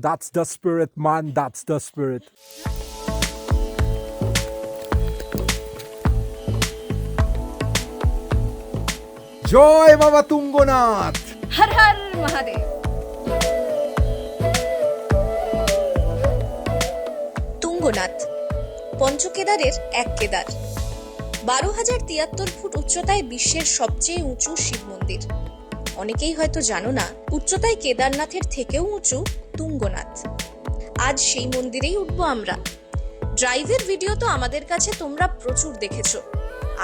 That's the spirit, man. That's the spirit. জয় বাবা তুঙ্গনাথ। হর হর মহাদেব। তুঙ্গনাথ পঞ্চকেদারের এক Kedar, 12,073 foot উচ্চতায় বিশ্বের সবচেয়ে উঁচু শিব মন্দির। অনেকেই হয়তো জানো না, উচ্চতায় কেদারনাথের থেকেও উঁচু তুঙ্গনাথ। আজ সেই মন্দিরেই উঠবো আমরা। ড্রাইভের ভিডিও তো আমাদের কাছে তোমরা প্রচুর দেখেছো।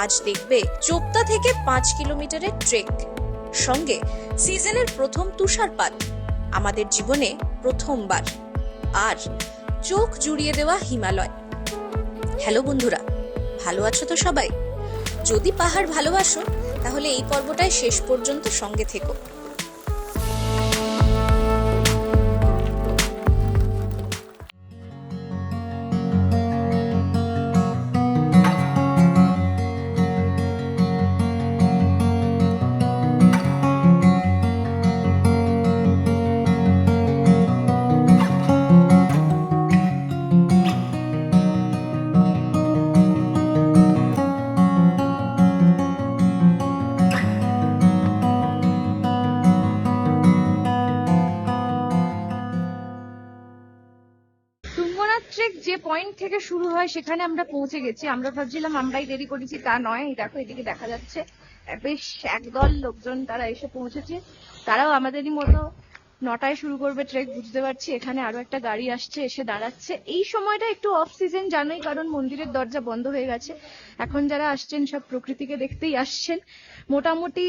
আজ দেখবে চোপতা থেকে 5 কিলোমিটারের ট্রেক, সঙ্গে সিজনের প্রথম তুষারপাত, আমাদের জীবনে প্রথমবার, আর চোখ জুড়িয়ে দেওয়া হিমালয়। হ্যালো বন্ধুরা, ভালো আছো তো সবাই? যদি পাহাড় ভালোবাসো তাহলে এই পর্বটায় শেষ পর্যন্ত সঙ্গে থেকো। তুঙ্গনাথ ট্রেক যে পয়েন্ট থেকে শুরু হয় সেখানে আমরা পৌঁছে গেছি। আমরা ভাবছিলাম আমরাই দেরি করেছি, তা নয়। এই দেখো, এদিকে দেখা যাচ্ছে বেশ একদল লোকজন তারা এসে পৌঁছেছে। তারাও আমাদেরই মতো 9টায় শুরু করবে ট্রেক, বুঝতে পারছি। এখানে আরো একটা গাড়ি আসছে, এসে দাঁড়াচ্ছে। এই সময়টা একটু অফ সিজন, জানোই, কারণ মন্দিরের দরজা বন্ধ হয়ে গেছে। এখন যারা আসছেন সব প্রকৃতিকে দেখতেই আসছেন। মোটামুটি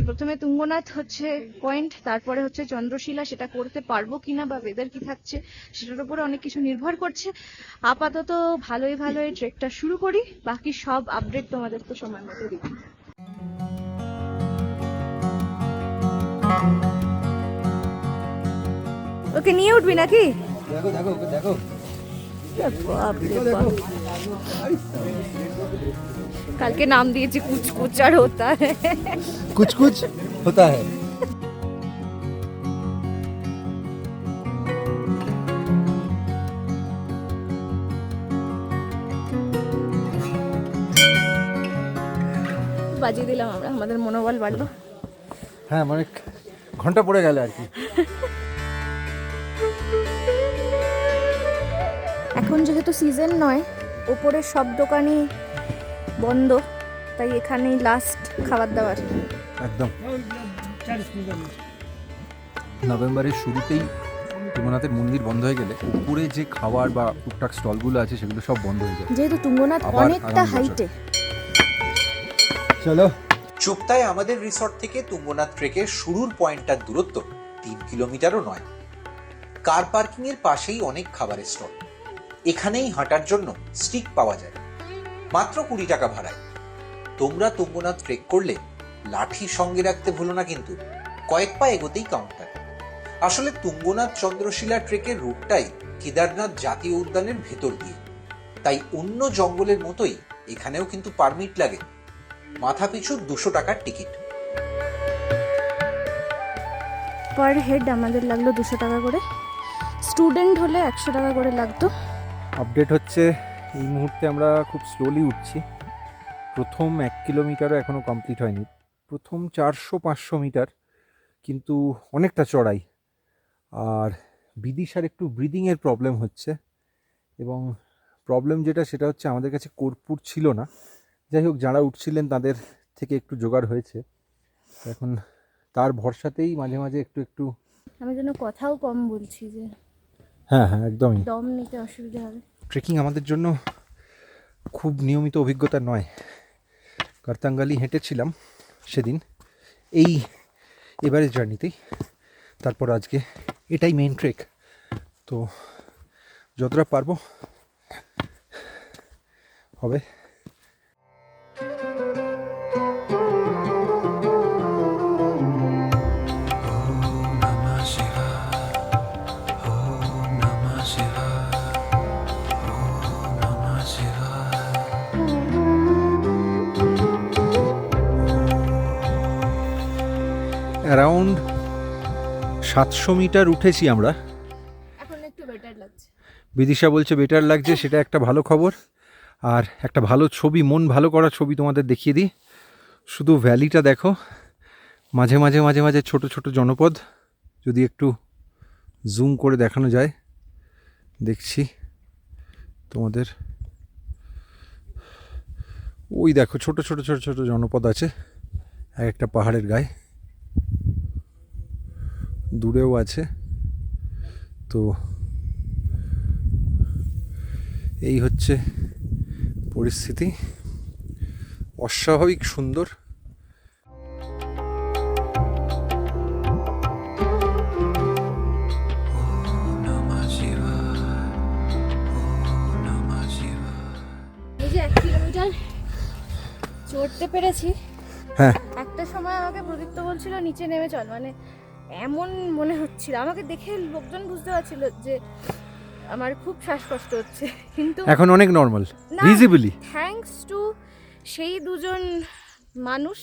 প্রথমে তুঙ্গনাথ হচ্ছে পয়েন্ট, তারপরে হচ্ছে চন্দ্রশিলা। সেটা করতে পারবো কিনা বা ওয়েদার কি থাকছে সেটার উপরে অনেক কিছু নির্ভর করছে। আপাতত ভালোই এই ট্রেকটা শুরু করি, বাকি সব আপডেট তোমাদের তো সময় মতো দিব। ওকে নিয়ে উঠবি নাকি? দেখো দেখো দেখো কালকে নাম দিয়েছি কুচ কুচ আর হতা হ্যায়। कुछ कुछ होता है। বাজিয়ে দিলাম আমরা, আমাদের মনোবল বাড়লো। হ্যাঁ, অনেক ঘন্টা পড়ে গেল আর কি। এখন যেহেতু সিজন নয়, ওপরের সব দোকানই বন্ধ, তাই এখানেই লাস্ট খাবার দাবার। একদম নভেম্বরের শুরুতেই তুঙ্গনাথের মন্দির বন্ধ হয়ে গেলে উপরে যে খাবার বা টুকটাক স্টলগুলো আছে সেগুলো সব বন্ধ হয়ে যায়, যেহেতু তুঙ্গনাথ আবার অনেকটা আগামী বছর। হাইটে। চলো। চোপতায় আমাদের রিসর্ট থেকে তুঙ্গনাথ ট্রেকের শুরুর পয়েন্টটার দূরত্ব 3 কিলোমিটারও নয়। কার পার্কিং এর পাশেই অনেক খাবারের স্টল। এখানেই হাঁটার জন্য স্টিক পাওয়া যায় মাত্র 20 টাকা ভাড়ায়। তোমরা তুঙ্গনাথ ট্রেক করলে লাঠি সঙ্গে রাখতে ভুলো না, কিন্তু কয়েক পা এগোতেই কাউন্টার। আসলে তুঙ্গনাথ চন্দ্রশিলা ট্রেকের রুটটাই কেদারনাথ জাতীয় উদ্যানের ভেতর দিয়ে, তাই অন্য জঙ্গলের মতোই এখানেও কিন্তু পারমিট লাগে। মাথা পিছু 200 টাকার টিকিট। পার হেড আমাদের লাগলো 200 টাকা করে, স্টুডেন্ট হলে 100 টাকা করে লাগতো। আপডেট হচ্ছে এই মুহূর্তে আমরা খুব স্লোলি উঠছি। প্রথম 1 কিলোমিটারও এখনও কমপ্লিট হয়নি। প্রথম 400-500 মিটার কিন্তু অনেকটা চড়াই, আর বিদিশার একটু ব্রিদিংয়ের প্রবলেম হচ্ছে, এবং প্রবলেম যেটা সেটা হচ্ছে আমাদের কাছে কর্পূর ছিল না। যাই হোক, যারা উঠছিলেন তাদের থেকে একটু জোগাড় হয়েছে, এখন তার ভরসাতেই মাঝে মাঝে একটু আমি যেন কথাও কম বলছি, যে হ্যাঁ হ্যাঁ একদমই। দম নিতে অসুবিধা হবে। ট্রেকিং আমাদের জন্য খুব নিয়মিত অভিজ্ঞতা নয়। কার্তাঙ্গালি হেঁটেছিলাম সেদিন এবারের জার্নিতেই, তারপর আজকে এটাই মেইন ট্রেক। তো যতটা পারবো হবে। অ্যারাউন্ড 700 মিটার উঠেছি আমরা, লাগছে। বিদিশা বলছে বেটার লাগছে, সেটা একটা ভালো খবর। আর একটা ভালো ছবি, মন ভালো করা ছবি তোমাদের দেখিয়ে দিই। শুধু ভ্যালিটা দেখো, মাঝে মাঝে মাঝে মাঝে ছোট ছোট জনপদ, যদি একটু জুম করে দেখানো যায়। দেখছি তোমাদের, ওই দেখো ছোট ছোট ছোট ছোট জনপদ আছে এক একটা পাহাড়ের গায়ে, দূরেও আছে। তো এই হচ্ছে পরিস্থিতি, অস্বাভাবিক সুন্দর। এই যে 1 কিলোমিটার চড়তে পেরেছি। হ্যাঁ, একটা সময় আমাকে প্রদীপ্ত বলছিল নিচে নেমে চল, মানে এমন মনে হচ্ছিল, আমাকে দেখে লোকজন বুঝতে পারছিল যে আমার খুব শ্বাসকষ্ট হচ্ছে, কিন্তু এখন অনেক নর্মাল না, ভিজিবলি। থ্যাঙ্কস টু সেই দুজন মানুষ,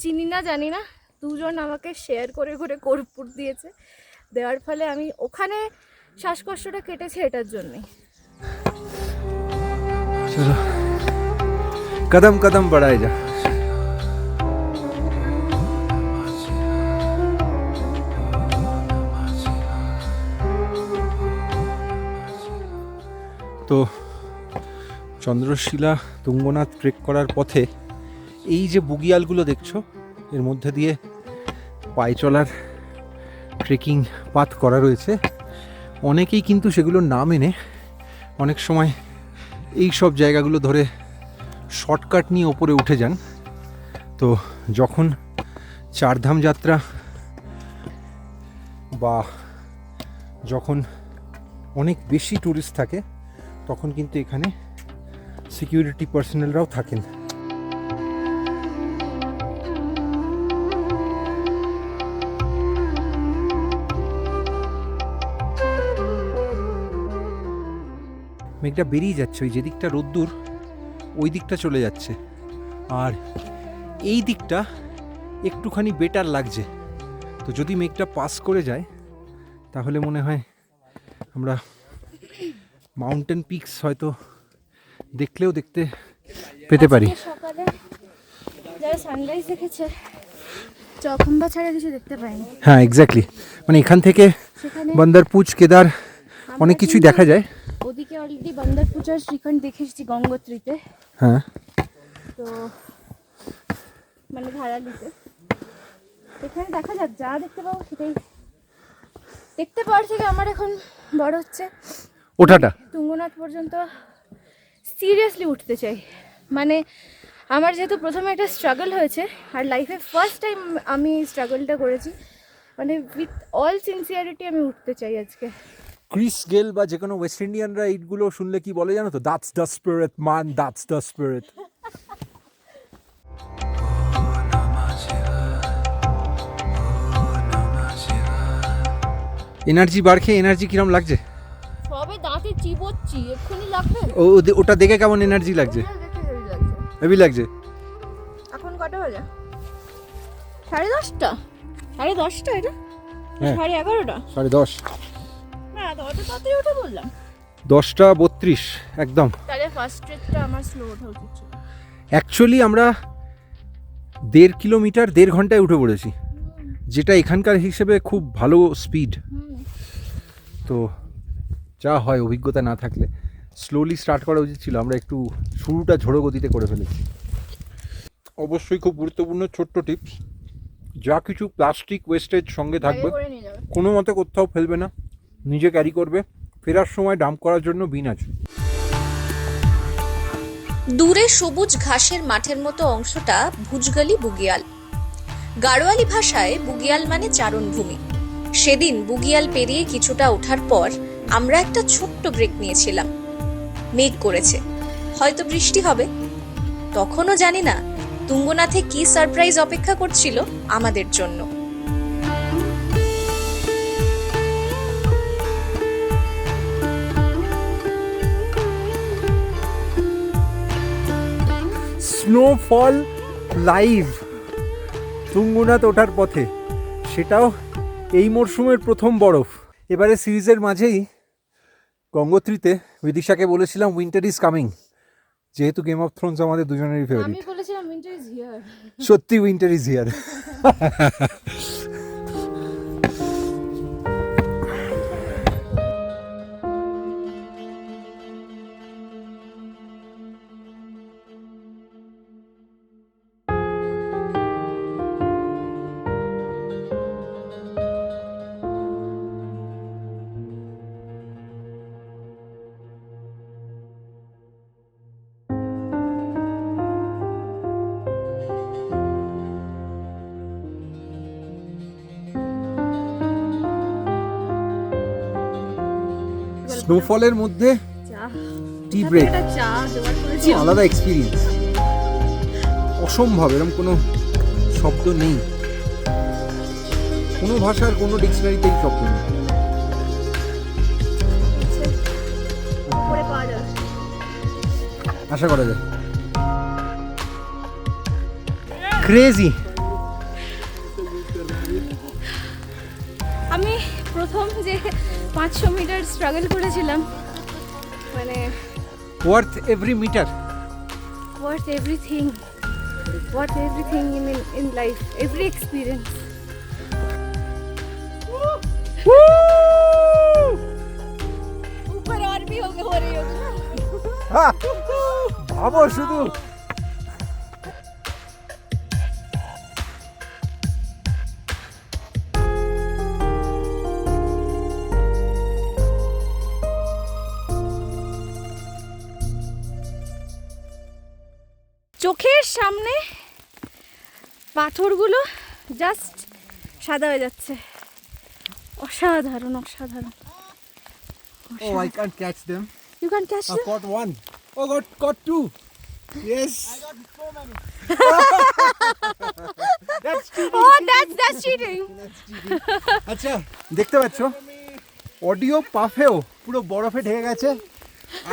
চিনি না জানি না, দুজন আমাকে শেয়ার করে করে কর্পূর দিয়েছে, দেওয়ার ফলে আমি ওখানে শ্বাসকষ্টটা কেটেছে এটার জন্যই। চলো কদম কদম বাড়ায় যা। তো চন্দ্রশিলা তুঙ্গনাথ ট্রেক করার পথে এই যে বুগিয়ালগুলো দেখছো, এর মধ্যে দিয়ে পায়ে চলার ট্রেকিং পাথ করা রয়েছে। অনেকেই কিন্তু সেগুলো না মেনে অনেক সময় এই সব জায়গাগুলো ধরে শর্টকাট নিয়ে ওপরে উঠে যান। তো যখন চারধাম যাত্রা বা যখন অনেক বেশি ট্যুরিস্ট থাকে, তখন কিন্তু এখানে সিকিউরিটি পার্সোনেলরাও থাকেন। মেঘটা বেরিয়ে যাচ্ছে, ওই যেদিকটা রোদ্দুর ওই দিকটা চলে যাচ্ছে, আর এই দিকটা একটুখানি বেটার লাগছে। তো যদি মেঘটা পাস করে যায় তাহলে মনে হয় আমরা মাউন্টেন পিকস হয়তো দেখলেও দেখতে পেতে পারি। আজকে সকালে যারা সানরাইজ দেখেছে চকম্বা ছাড়া কিছু দেখতে পাইনি। হ্যাঁ এক্স্যাক্টলি, মানে এখান থেকে সেখানে বন্দরপুচ, কেদার আমরা অনেক কিছুই কিন্তু দেখা যায়। ওদিকে অলরেডি বন্দরপুচ আর শ্রীখণ্ড দেখে এসেছি গঙ্গোত্রীতে, হ্যাঁ, তো মানে ধারালিতে। এখানে দেখা যাক, যা দেখতে পাবো সেটাই দেখতে পাওয়ার থেকে আমার এখন বড় হচ্ছে ওঠাটা। তুঙ্গনাথ পর্যন্ত সিরিয়াসলি উঠতে চাই। মানে আমার যেহেতু প্রথমে একটা স্ট্রাগল হয়েছে, আর লাইফে ফার্স্ট টাইম আমি স্ট্রাগলটা করেছি, মানে উইথ অল সিনসিয়ারিটি আমি উঠতে চাই আজকে। ক্রিস গেল বা যে কোনো ওয়েস্ট ইন্ডিয়ানরা এইগুলো শুনলে কি বলে জানো তো? দ্যাটস দ্য স্পিরিট মান, দ্যাটস দ্য স্পিরিট। এনার্জি বাড়ছে, এনার্জি কিরম লাগছে? সবে দাঁতে চিবোচ্ছি, এক্ষুনি লাগবে। ওটা দেখে কেমন এনার্জি লাগছে? দেখে হেভি লাগছে। হেভি লাগছে। এখন কটা বাজে? 10:30টা? 10:30টা এটা? হ্যাঁ। 11:30টা? 10:30। না, অত তাড়াতাড়ি উঠে বললাম। 10:32 একদম। তাহলে ফার্স্ট ট্রেকটা আমার স্লো ওঠা উচিত ছিল। অ্যাকচুয়ালি আমরা 1.5 কিলোমিটার 1.5 ঘন্টায় উঠে পড়েছি, যেটা এখানকার হিসেবে খুব ভালো স্পিড। তো যা হয়, অভিজ্ঞতা না থাকলে স্লোলি স্টার্ট করা উচিত ছিল। আমরা একটু শুরুটা ঝোড়ো গতিতে করে ফেলেছি। অবশ্যই খুব গুরুত্বপূর্ণ ছোট্ট টিপস, যা কিছু প্লাস্টিক ওয়েস্টেজ সঙ্গে থাকবে করে নিয়ে যাবে। কোনো মতে কোথাও ফেলবে না, নিজে ক্যারি করবে। ফেরার সময় ডাম্প করার জন্য বিন আছে। দূরে সবুজ ঘাসের মাঠের মতো অংশটা ভুজগালি বুগিয়াল। গাড়োয়ালি ভাষায় বুগিয়াল মানে চারণভূমি। সেদিন বুগিয়াল পেরিয়ে কিছুটা ওঠার পর আমরা একটা ছোট্ট ব্রেক নিয়েছিলাম। মেঘ করেছে, হয়তো বৃষ্টি হবে। তখনও জানি না তুঙ্গনাথে কি সারপ্রাইজ অপেক্ষা করছিল আমাদের জন্য। স্নোফল লাইভ তুঙ্গনাথ ওঠার পথে, সেটাও এই মরশুমের প্রথম বরফ। এবারে সিরিজের মাঝেই গঙ্গোত্রীতে বিদিশাকে বলেছিলাম উইন্টার ইজ কামিং, যেহেতু গেম অফ থ্রোনস আমাদের দুজনেরই ফেভারিট। আমি বলেছিলাম উইন্টার ইজ হিয়ার। সত্যি উইন্টার ইজ হিয়ার। স্নোফলের মধ্যে চা, টি ব্রেক, একটা চা জোগাড় করেছি। আলাদা এক্সপিরিয়েন্স, অসম্ভব। এরকম কোনো শব্দ নেই, কোনো ভাষার কোনো ডিকশনারিতেই শব্দ নেই। উপরে পাওয়া যাবে। আশা করা যায়। ক্রেজি। আমি প্রথম যে 500 মিটার স্ট্রাগল করেছিলাম, মানে worth every metre. worth everything in life, every experience. ऊपर और भी हो रही होगी ना। ভাবো শুধু। চোখের সামনে পাথরগুলো জাস্ট সাদা হয়ে যাচ্ছে। অসাধারণ অসাধারণ। Oh, I can't catch them. You can catch I them? caught one. Oh, caught two. Yes. That's cheating. Oh, that's cheating. আচ্ছা, দেখতে পাচ্ছ অডিও পাফেও পুরো বরফে ঢেকে গেছে,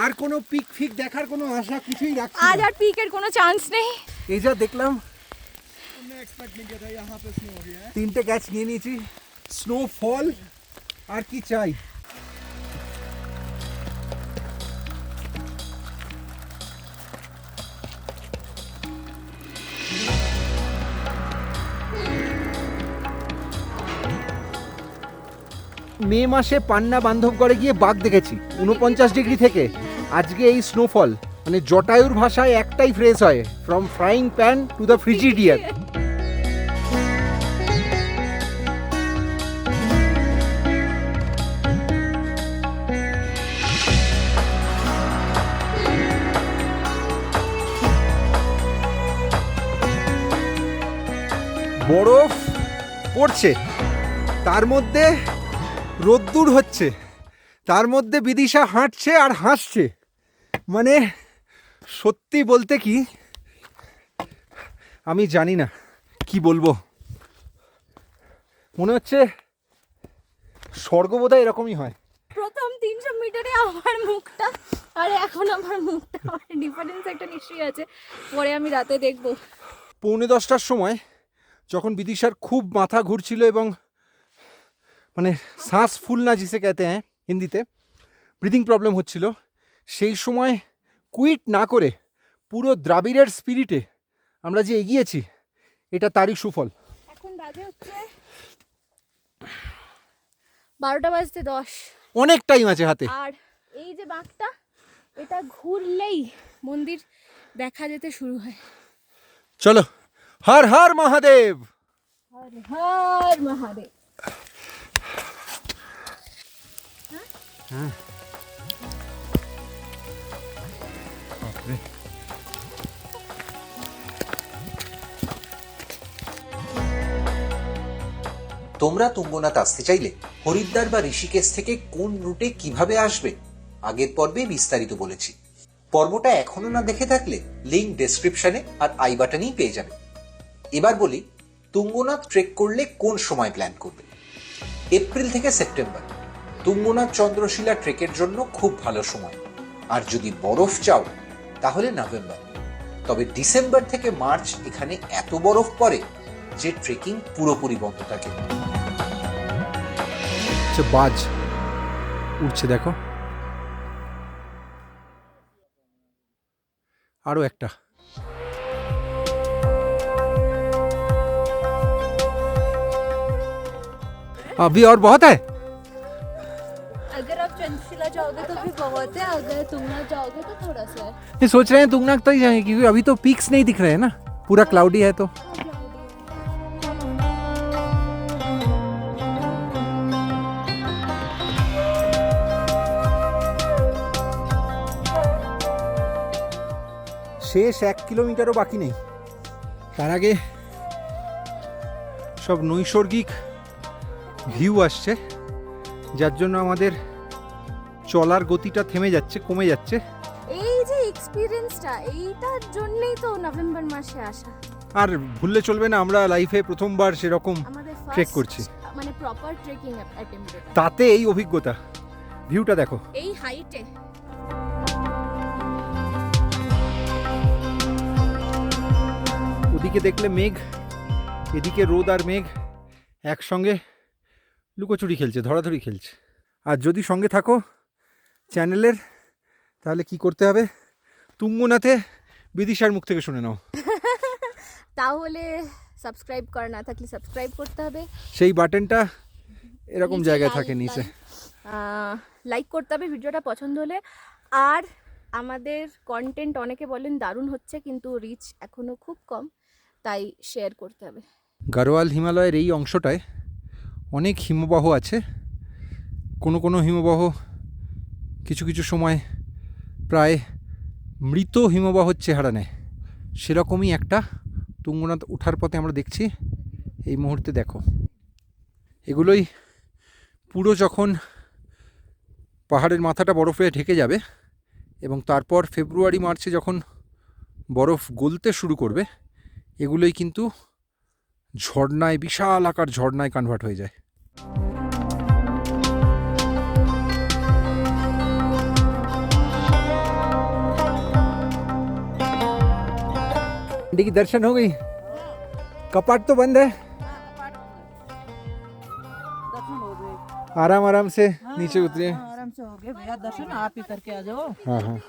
আর কোনো পিক ফিক দেখার কোনো আশা কিছুই রাখছি আজ না। আর পিকের কোনো চান্স নেই। এই যা দেখলাম, 3টে ক্যাচ নিয়ে নিয়েছি, স্নোফল, আর কি চাই। মে মাসে পান্না বান্ধবগড়ে গিয়ে বাঘ দেখেছি 49 ডিগ্রি থেকে। আজকে এই স্নোফল, মানে জটায়ুর ভাষায় একটাই ফ্রেজ হয়, from frying pan to the Frigidaire. বরফ পড়ছে, তার মধ্যে রোদ্দুর হচ্ছে, তার মধ্যে বিদিশা হাঁটছে আর হাসছে। মানে সত্যি বলতে কি, আমি জানি না কি বলবো। মনে হচ্ছে স্বর্গ বোধহয় এরকমই হয়। প্রথম 300 মিটারে আমার মুখটা আর এখন আমার মুখটা, ডিফারেন্স একটা নিশ্চয়ই আছে। পরে আমি রাতে দেখবো। 9:45টার সময় যখন বিদিশার খুব মাথা ঘুরছিল এবং মানে শ্বাস ফুলনা জিসে कहते हैं হিন্দিতে, ব্রিদিং প্রবলেম হচ্ছিল, সেই সময় কুইট না করে পুরো দ্রাবিড়ের স্পিরিটে আমরা যে এগিয়েছি, এটা তারই সুফল। এখন বাজে হচ্ছে 12টা বাজতে 10। অনেক টাইম আছে হাতে। আর এই যে বাঁকটা, এটা ঘুরলেই মন্দির দেখা যেতে শুরু হয়। চলো, হর হর মহাদেব। হর হর মহাদেব। তোমরা তুঙ্গনাথ আসতে চাইলে হরিদ্বার বা ঋষিকেশ থেকে কোন রুটে কিভাবে আসবে আগের পর্বে বিস্তারিত বলেছি। পর্বটা এখনো না দেখে থাকলে লিংক ডেসক্রিপশনে আর আই বাটনেই পেয়ে যাবে। এবার বলি, তুঙ্গনাথ ট্রেক করলে কোন সময় প্ল্যান করবে। এপ্রিল থেকে সেপ্টেম্বর তুঙ্গনাথ চন্দ্রশিলা ট্রেকের জন্য খুব ভালো সময়, আর যদি বরফ চাও তাহলে নভেম্বর। তবে ডিসেম্বর থেকে মার্চ এখানে এত বরফ পড়ে যে ট্রেকিং পুরোপুরি বন্ধ থাকে। বাজ উঠছে দেখো, আরও একটা। अभी और बहुत है। अगर आप चंद्रशिला जाओगे तो भी बहुत है, अगर तुंगनाथ जाओगे तो थोड़ा सा है। ये सोच रहे हैं तुंगनाथ तो ही जाएंगे क्योंकि अभी तो पीक्स नहीं दिख रहे हैं ना, पूरा क्लाउडी है तो। শেষ 1 কিলোমিটারও বাকি নেই, তার আগে সব নৈসর্গিক ভিউ আসছে, যার জন্য আমাদের চলার গতিটা থেমে যাচ্ছে, কমে যাচ্ছে। এই যে এক্সপিরিয়েন্সটা, এইটার জন্যই তো নভেম্বর মাসে আসা। আর ভুললে চলবে না, আমরা লাইফে প্রথমবার সেরকম আমাদের ট্রেক করছি, মানে প্রপার ট্রেকিং অ্যাটেম্প্ট। তাতে এই অভিজ্ঞতা। ভিউটা দেখো, এই হাইটে ওদিকে দেখলে মেঘ, এদিকে রোদ আর মেঘ একসঙ্গে লুকোচুরি খেলছে, ধরাধরি খেলছে। আর যদি সঙ্গে থাকো চ্যানেলের, তাহলে কি করতে হবে, তুঙ্গনাথে বিদিশার মুখ থেকে শুনে নাও। তাহলে সাবস্ক্রাইব করা না থাকলে সাবস্ক্রাইব করতে হবে, সেই বাটনটা এরকম নিচে জায়গায় লাল থাকে নিচে। লাইক করতে হবে ভিডিওটা পছন্দ হলে। আর আমাদের কন্টেন্ট অনেকে বলেন দারুণ হচ্ছে, কিন্তু রিচ এখনো খুব কম, তাই শেয়ার করতে হবে। গাড়োয়াল হিমালয়ের এই অংশটায় অনেক হিমবাহ আছে। কোনো কোনো হিমবাহ কিছু কিছু সময় প্রায় মৃত হিমবাহর চেহারা নেয়, সেরকমই একটা তুঙ্গনাথ ওঠার পথে আমরা দেখছি এই মুহূর্তে। দেখো, এগুলোই পুরো যখন পাহাড়ের মাথাটা বরফে ঢেকে যাবে এবং তারপর ফেব্রুয়ারি মার্চে যখন বরফ গলতে শুরু করবে, এগুলোই কিন্তু ঝর্ণায়, বিশাল আকার ঝর্ণায় কনভার্ট হয়ে যায়। की दर्शन हो गई? कपाट तो बंद है, आराम आराम से नीचे उतरे। आराम से हो गए भैया, दर्शन आप ही करके आ जाओ। हाँ हाँ,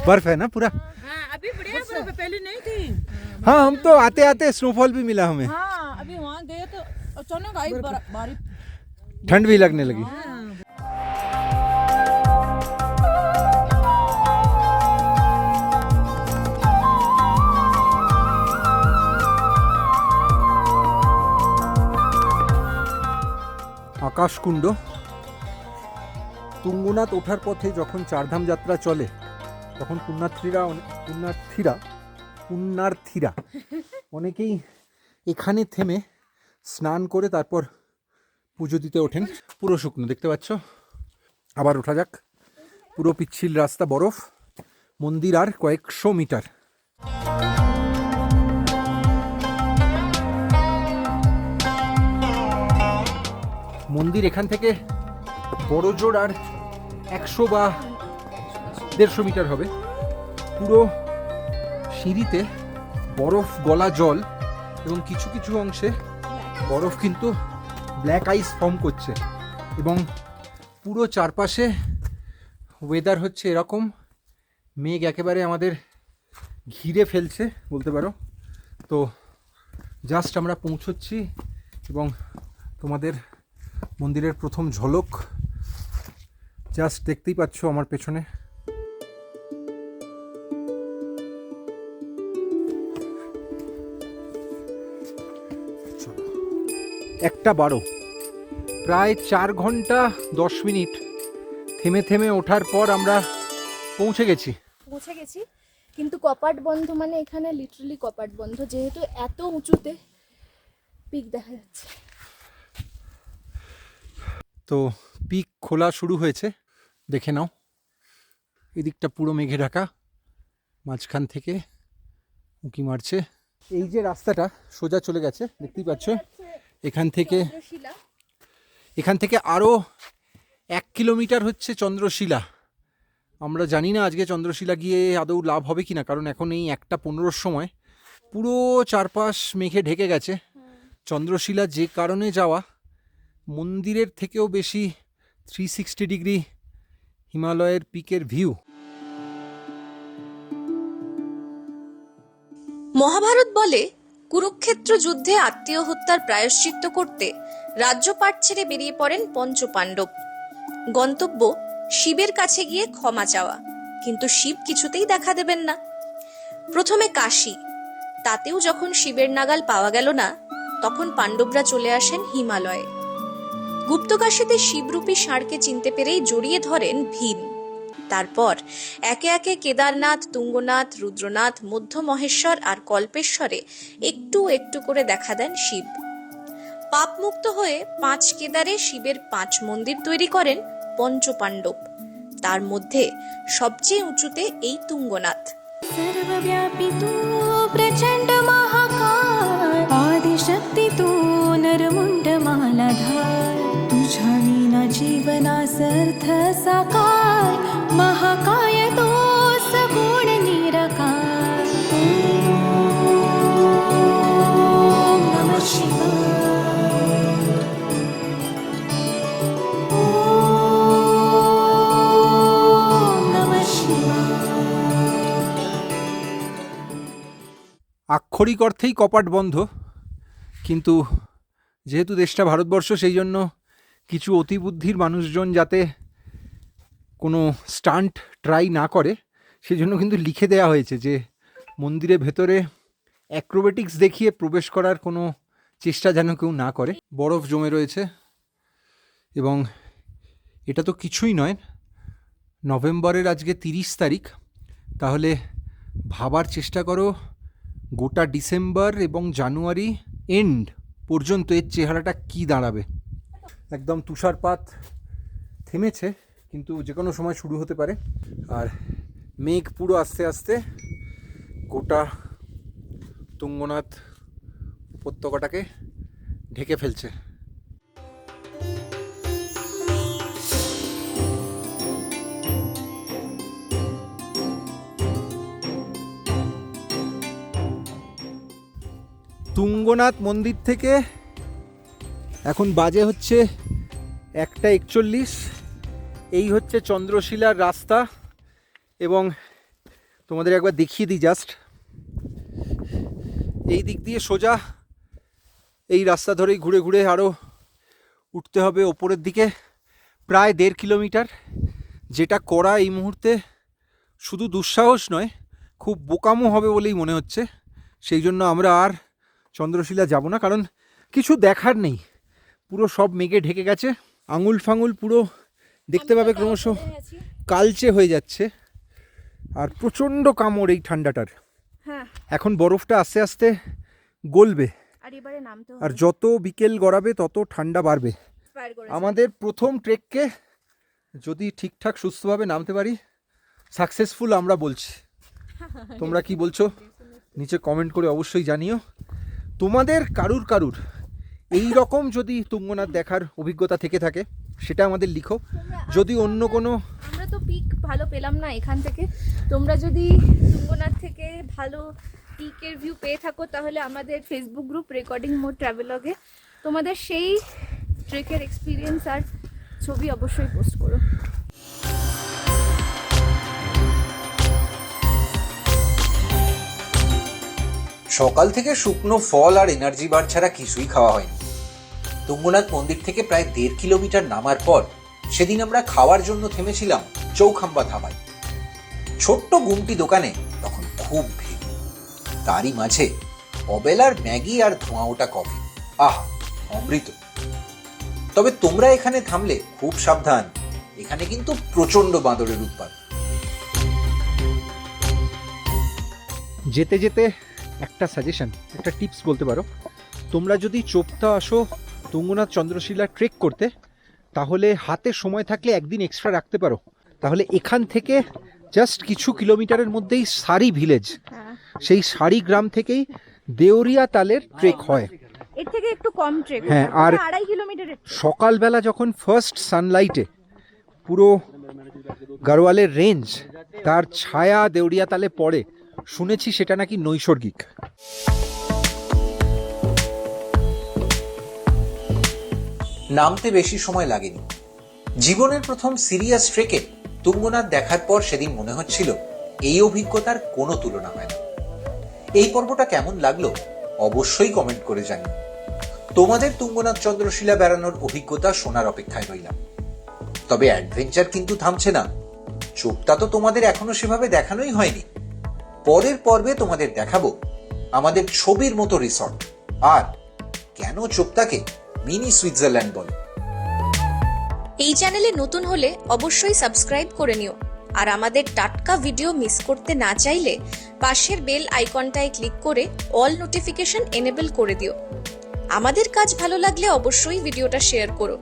बर्फ है ना पूरा। हाँ अभी बढ़िया बर्फ है, पहले नहीं थी। हाँ, हम तो आते आते स्नोफॉल भी मिला हमें, हाँ अभी वहाँ गए तो अचानक आई बारिश, ठंड भी लगने लगी। আকাশকুণ্ড। তুঙ্গনাথ ওঠার পথে যখন চারধাম যাত্রা চলে, তখন পুণ্যার্থীরা অনেকেই এখানে থেমে স্নান করে তারপর পুজো দিতে ওঠেন। পুরো শুকনো দেখতে পাচ্ছ। আবার ওঠা যাক। পুরো পিচ্ছিল রাস্তা, বরফ, মন্দির আর কয়েকশো মিটার। মন্দির এখান থেকে বড় জোর আর 100 বা 150 মিটার হবে। পুরো সিঁড়িতে বরফ গলা জল এবং কিছু কিছু অংশে বরফ কিন্তু ব্ল্যাক আইস ফর্ম করছে এবং পুরো চারপাশে ওয়েদার হচ্ছে এরকম, মেঘ একেবারে আমাদের ঘিরে ফেলছে বলতে পারো। তো জাস্ট আমরা পৌঁছচ্ছি এবং তোমাদের মন্দিরের প্রথম ঝলক জাস্ট দেখতেই পাচ্ছ আমার পেছনে। একটা 12, প্রায় 4 ঘন্টা 10 মিনিট থেমে থেমে ওঠার পর আমরা পৌঁছে গেছি। কিন্তু কপাট বন্ধ, মানে এখানে লিটারালি কপাট বন্ধ, যেহেতু এত উঁচুতে পিক দেখা যাচ্ছে। তো পিক খোলা শুরু হয়েছে, দেখে নাও। এদিকটা পুরো মেঘে ঢাকা, মাঝখান থেকে উঁকি মারছে। এই যে রাস্তাটা সোজা চলে গেছে দেখতেই পাচ্ছ। এখান থেকে আরও 1 কিলোমিটার হচ্ছে চন্দ্রশিলা। আমরা জানি না আজকে চন্দ্রশিলা গিয়ে আদৌ লাভ হবে কিনা, কারণ এখন এই 1:15 সময় পুরো চারপাশ মেঘে ঢেকে গেছে। চন্দ্রশিলা যে কারণে যাওয়া, মন্দিরের থেকেও বেশি 360 ডিগ্রি হিমালয়ের পিকের ভিউ। মহাভারত বলে কুরুক্ষেত্র যুদ্ধে আত্মীয় হত্যার প্রায়শ্চিত্ত করতে রাজ্যপাট ছেড়ে বেরিয়ে পড়েন পঞ্চপাণ্ডব। গন্তব্য শিবের কাছে গিয়ে ক্ষমা চাওয়া, কিন্তু শিব কিছুতেই দেখা দেবেন না। প্রথমে কাশী, তাতেও যখন শিবের নাগাল পাওয়া গেল না, তখন পাণ্ডবরা চলে আসেন হিমালয়ে। গুপ্তকাশীতে শিবরূপী ষাঁড়কে চিনতে পেরেই জড়িয়ে ধরেন ভীম। তারপর একে একে কেদারনাথ, তুঙ্গনাথ, রুদ্রনাথ, মধ্য মহেশ্বর আর কল্পেশ্বরে একটু একটু করে দেখা দেন শিব। পাপমুক্ত হয়ে 5 কেদারে শিবের 5 মন্দির তৈরি করেন পঞ্চপাণ্ডব। তার মধ্যে সবচেয়ে উঁচুতে এই তুঙ্গনাথ। सर्वव्यापी तू प्रचंड महाकाय, आदिशक्ती तू नरमुंड मालाधार, तुझ्या विना जीवनासर्थ साकार, महाकाय तो सगुण निराकार. ओम नमः शिवाय. ओम नमः शिवाय. আক্ষরিক অর্থেই কপাট বন্ধ, কিন্তু যেহেতু দেশটা ভারতবর্ষ, সেই জন্য কিছু অতিবুদ্ধির মানুষজন যাতে কোনো স্টান্ট ট্রাই না করে, সেই জন্য কিন্তু লিখে দেওয়া হয়েছে যে মন্দিরের ভেতরে অ্যাক্রোবেটিক্স দেখিয়ে প্রবেশ করার কোনো চেষ্টা যেন কেউ না করে। বরফ জমে রয়েছে এবং এটা তো কিছুই নয়, নভেম্বরের আজকে 30 তারিখ। তাহলে ভাবার চেষ্টা করো গোটা ডিসেম্বর এবং জানুয়ারি এন্ড পর্যন্ত এর চেহারাটা কি দাঁড়াবে। একদম তুষারপাত থেমেছে, কিন্তু যে কোনো সময় শুরু হতে পারে। আর মেঘ পুরো আস্তে আস্তে গোটা তুঙ্গনাথ উপত্যকাটাকে ঢেকে ফেলছে। তুঙ্গনাথ মন্দির থেকে এখন বাজে হচ্ছে 1:41। এই হচ্ছে চন্দ্রশিলার রাস্তা, এবং তোমাদের একবার দেখিয়ে দিই জাস্ট। এই দিক দিয়ে সোজা এই রাস্তা ধরেই ঘুরে ঘুরে আরও উঠতে হবে ওপরের দিকে, প্রায় 1.5 কিলোমিটার। যেটা করা এই মুহূর্তে শুধু দুঃসাহস নয়, খুব বোকামো হবে বলেই মনে হচ্ছে। সেই জন্য আমরা আর চন্দ্রশিলা যাব না, কারণ কিছু দেখার নেই, পুরো সব মেঘে ঢেকে গেছে। আঙুল ফাঙুল পুরো দেখতে পাবে ক্রমশ কালচে হয়ে যাচ্ছে, আর প্রচণ্ড কামড় এই ঠান্ডাটার। হ্যাঁ, এখন বরফটা আস্তে আস্তে গলবে, আর এবারে নামতে আর যত বিকেল গড়াবে তত ঠান্ডা বাড়বে। হবে। আমাদের প্রথম ট্রেককে যদি ঠিকঠাক সুস্থভাবে নামতে পারি, সাকসেসফুল আমরা বলছি। তোমরা কি বলছো নিচে কমেন্ট করে অবশ্যই জানিও। তোমাদের কারুর এই রকম যদি তুঙ্গনাথ দেখার অভিজ্ঞতা থেকে থাকে, সেটা আমাদের লিখো। যদি অন্য কোনো, আমরা তো পিক ভালো পেলাম না এখান থেকে, তোমরা যদি তুঙ্গনাথ থেকে ভালো পিকের ভিউ পেয়ে থাকো, তাহলে আমাদের ফেসবুক গ্রুপ রেকর্ডিং মোড ট্রাভেলগে তোমাদের সেই ট্রেকের এক্সপিরিয়েন্স আর ছবি অবশ্যই পোস্ট করো। সকাল থেকে শুকনো ফল আর এনার্জি বার ছাড়া কিছুই খাওয়া হয়নি। তুঙ্গনাথ মন্দির থেকে প্রায় 1.5 কিলোমিটার নামার পর সেদিন আমরা খাওয়ার জন্য থেমেছিলাম চৌখাম্বা ধাবায়। ছোট্ট গুমটি দোকানে তখন খুব ভিড়, তারই মাঝে অবেলার ম্যাগি আর ধোঁয়া ওঠা কফি, আহা অমৃত। তবে তোমরা এখানে থামলে খুব সাবধান, এখানে কিন্তু প্রচন্ড বাঁদরের উৎপাত। যেতে যেতে একটা সাজেশন, একটা টিপস বলতে পারো। তোমরা যদি চোপতা আসো তুঙ্গনাথ চন্দ্রশিলা ট্রেক করতে, তাহলে হাতে সময় থাকলে একদিন এক্সট্রা রাখতে পারো। তাহলে এখান থেকে জাস্ট কিছু কিলোমিটারের মধ্যেই সারি ভিলেজ, সেই সারি গ্রাম থেকেই দেওরিয়া তালের ট্রেক হয়। এর থেকে একটু কম ট্রেক, হ্যাঁ, আর 2.5 কিলোমিটারের। সকালবেলা যখন ফার্স্ট সানলাইটে পুরো গাড়োয়ালের রেঞ্জ, তার ছায়া দেওরিয়া তালে পড়ে, শুনেছি সেটা নাকি নৈসর্গিক। নামতে বেশি সময় লাগেনি। জীবনের প্রথম সিরিয়াস ট্রেকে তুঙ্গনাথ দেখার পর সেদিন মনে হচ্ছিল এই অভিজ্ঞতার কোনো তুলনা হয় না। এই পর্বটা কেমন লাগলো অবশ্যই কমেন্ট করে জানিও। তোমাদের তুঙ্গনাথ চন্দ্রশিলা বেড়ানোর অভিজ্ঞতা শোনার অপেক্ষায় রইলাম। তবে অ্যাডভেঞ্চার কিন্তু থামছে না। চোপতা তো তোমাদের এখনো সেভাবে দেখানোই হয়নি। পরের পর্বে তোমাদের দেখাবো আমাদের ছবির মতো রিসর্ট, আর কেন চোপতাকে মিনি সুইজারল্যান্ড বলে। এই চ্যানেলে নতুন হলে অবশ্যই সাবস্ক্রাইব করে নিও, আর আমাদের টাটকা ভিডিও মিস করতে না চাইলে পাশের বেল আইকনটায় ক্লিক করে অল নোটিফিকেশন এনেবল করে দিও। আমাদের কাজ ভালো লাগলে অবশ্যই ভিডিওটা শেয়ার করো।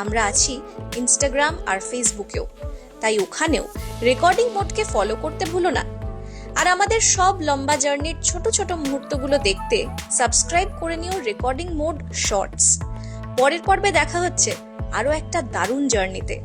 আমরা আছি ইনস্টাগ্রাম আর ফেসবুকেও, তাই ওখানেও রেকর্ডিং মোডকে ফলো করতে ভুলো না। আর আমাদের সব লম্বা জার্নির ছোট ছোট মুহূর্তগুলো দেখতে সাবস্ক্রাইব করে নিও রেকর্ডিং মোড শর্টস। পরের পর্বে দেখা হচ্ছে আরো একটা দারুণ জার্নিতে।